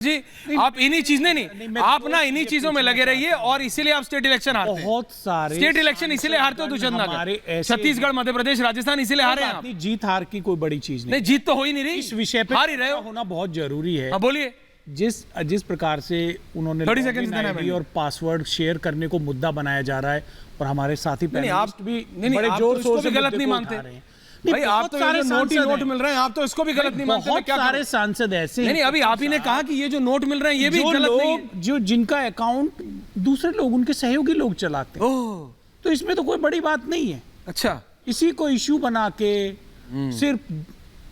जी आप इन्हीं चीज नहीं आप ना इन्हीं चीजों में लगे रहिए और इसीलिए आप स्टेट इलेक्शन हारते हैं। बहुत सारे स्टेट इलेक्शन इसीलिए हारते हो दुष्यंत नागर, छत्तीसगढ़, मध्य प्रदेश, राजस्थान इसीलिए हारे हैं आप। जीत हार की कोई बड़ी चीज नहीं, जीत तो हो ही नहीं रही, इस विषय पे हार ही रहे हो। होना बहुत जरूरी है। बोलिए। जिस प्रकार से उन्होंने 30 सेकंड्स देना है और पासवर्ड शेयर करने को मुद्दा बनाया जा रहा है और हमारे साथी आप भी बड़े जोर शोर से गलत नहीं मानते भाई, आप तो सारे नोट मिल रहे हैं, आप तो इसको भी गलत नहीं मानते। बहुत सारे सांसद ऐसे नहीं, अभी आप ही ने कहा कि ये जो नोट मिल रहे हैं ये भी गलत नहीं है। जो जिनका अकाउंट दूसरे लोग, उनके सहयोगी लोग चलाते हैं, तो इसमें तो कोई बड़ी बात नहीं है। अच्छा, इसी को इश्यू बना के सिर्फ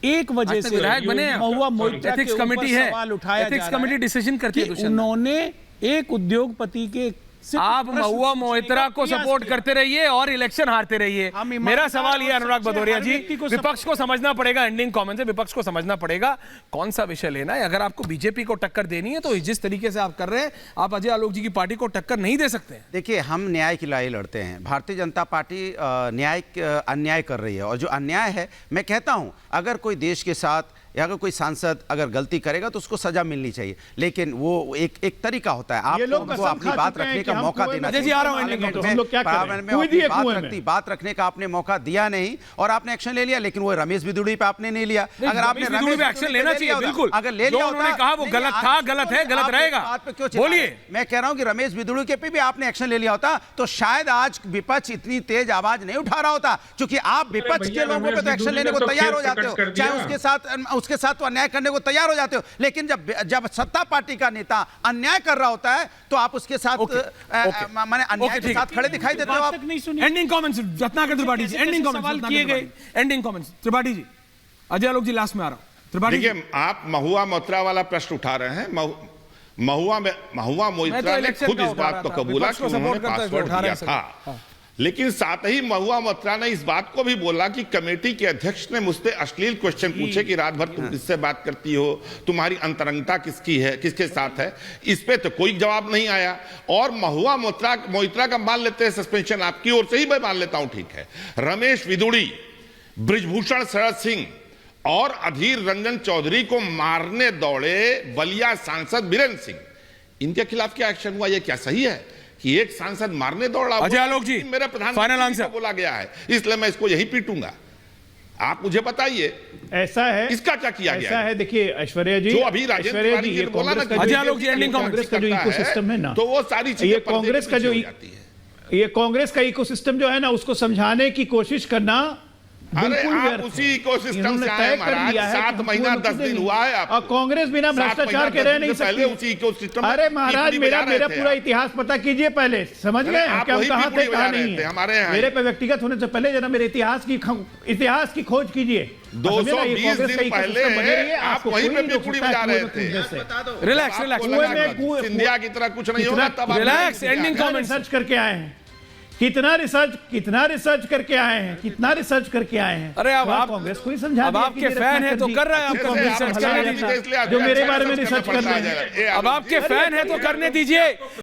एक वजह से विधायक बने महुआ मोइत्रा के ऊपर सवाल उठाया जा रहा है। कमेटी डिसीजन करती है। उन्होंने एक उद्योगपति के आप महुआ मोइत्रा को सपोर्ट करते रहिए और इलेक्शन हारते रहिए। मेरा सवाल ये अनुराग भदौरिया जी, विपक्ष को समझना पड़ेगा, एंडिंग कमेंट से विपक्ष को समझना पड़ेगा कौन सा विषय लेना है। अगर आपको बीजेपी को टक्कर देनी है तो जिस तरीके से आप कर रहे हैं, आप अजय आलोक जी की पार्टी को टक्कर नहीं दे सकते। देखिए, हम न्याय की लड़ाई लड़ते हैं, भारतीय जनता पार्टी अन्याय कर रही है, और जो अन्याय है, मैं कहता हूं अगर कोई देश के साथ या अगर कोई सांसद अगर गलती करेगा तो उसको सजा मिलनी चाहिए, लेकिन वो एक तरीका होता है। आप उनको अपनी बात रखने का मौका देना चाहिए। बात रखने का आपने मौका दिया नहीं और आपने एक्शन ले लिया, लेकिन वो रमेश बिदुड़ी पे आपने नहीं लिया। अगर आपने रमेश एक्शन लेना चाहिए, बिल्कुल, अगर ले लिया उन्होंने कहा वो गलत था, गलत है, गलत रहेगा। बात पे क्यों बोलिए? मैं कह रहा हूं कि रमेश बिदुड़ी के पे भी आपने एक्शन ले लिया होता तो शायद आज विपक्ष इतनी तेज आवाज नहीं उठा रहा होता, क्योंकि आप विपक्ष के लोगों पे तो एक्शन लेने को तैयार हो जाते हो, चाहे उसके साथ तो अन्याय करने को तैयार हो जाते हो, लेकिन जब सत्ता पार्टी का नेता अन्याय कर रहा होता है तो आप उसके साथ माने अन्याय के साथ खड़े दिखाई देते हो। आप ending comments Ratnakar Tripathi ji, ending comments किए गए, एंडिंग कमेंट्स त्रिपाठी जी। अजय आलोक जी लास्ट में आ रहा हूं। त्रिपाठी देखिए, आप महुआ मोइत्रा वाला प्रश्न उठा रहे हैं। महुआ मोइत्रा ने खुद इस बात को कबूला कि उन्होंने पासवर्ड दिया था, लेकिन साथ ही महुआ मोइत्रा ने इस बात को भी बोला कि कमेटी के अध्यक्ष ने मुझसे अश्लील क्वेश्चन पूछे कि रात भर तुम किससे बात करती हो, तुम्हारी अंतरंगता किसकी है, किसके साथ है। इस पे तो कोई जवाब नहीं आया। और महुआ मोइत्रा का मान लेते हैं सस्पेंशन, आपकी ओर से ही मैं मान लेता हूं, ठीक है। रमेश बिदुड़ी, बृजभूषण शरद सिंह और अधीर रंजन चौधरी को मारने दौड़े बलिया सांसद बीरेंद्र सिंह, इनके खिलाफ क्या एक्शन हुआ? यह क्या सही है कि एक सांसद मारने दौड़ा? अजय आलोक जी, मेरे प्रधानमंत्री को बोला गया है, इसलिए मैं इसको यही पीटूंगा। आप मुझे बताइए ऐसा है, इसका क्या किया गया? ऐसा है, देखिए ऐश्वर्या जी, जो अभी राजेंद्र जी ने बोला ना, अजय आलोक जी एंडिंग कांग्रेस का जो इकोसिस्टम है ना, तो वो सारी चीजें ये कांग्रेस का जो कांग्रेस का इकोसिस्टम जो है ना, उसको समझाने की कोशिश करना। अरे आप उसी इकोसिस्टम से आए महाराज, 7 महीना 10 दिन हुआ है आप, और कांग्रेस बिना भ्रष्टाचार के रह नहीं सकती। उसी इकोसिस्टम। अरे महाराज, मेरा पूरा इतिहास पता कीजिए पहले, समझ गए कि हम कहां थे कहां नहीं है। हमारे मेरे पे व्यक्तिगत होने से पहले जरा मेरे इतिहास की खोज कीजिए। 220 दिन पहले आप वहीं पे बेकुड़ी बजा रहे थे। रिलैक्स, सिंधिया की तरह कुछ नहीं होगा, तब रिलैक्स। Ending comment. सर्च करके आए हैं, कितना रिसर्च करके आए हैं, कितना रिसर्च करके आए हैं। अरे अब आप कांग्रेस को ही समझा, अब आपके फैन है तो कर रहे हैं, आपको रिसर्च करने दीजिए, जो मेरे बारे में रिसर्च कर रहे हैं। अब आपके फैन है तो करने दीजिए।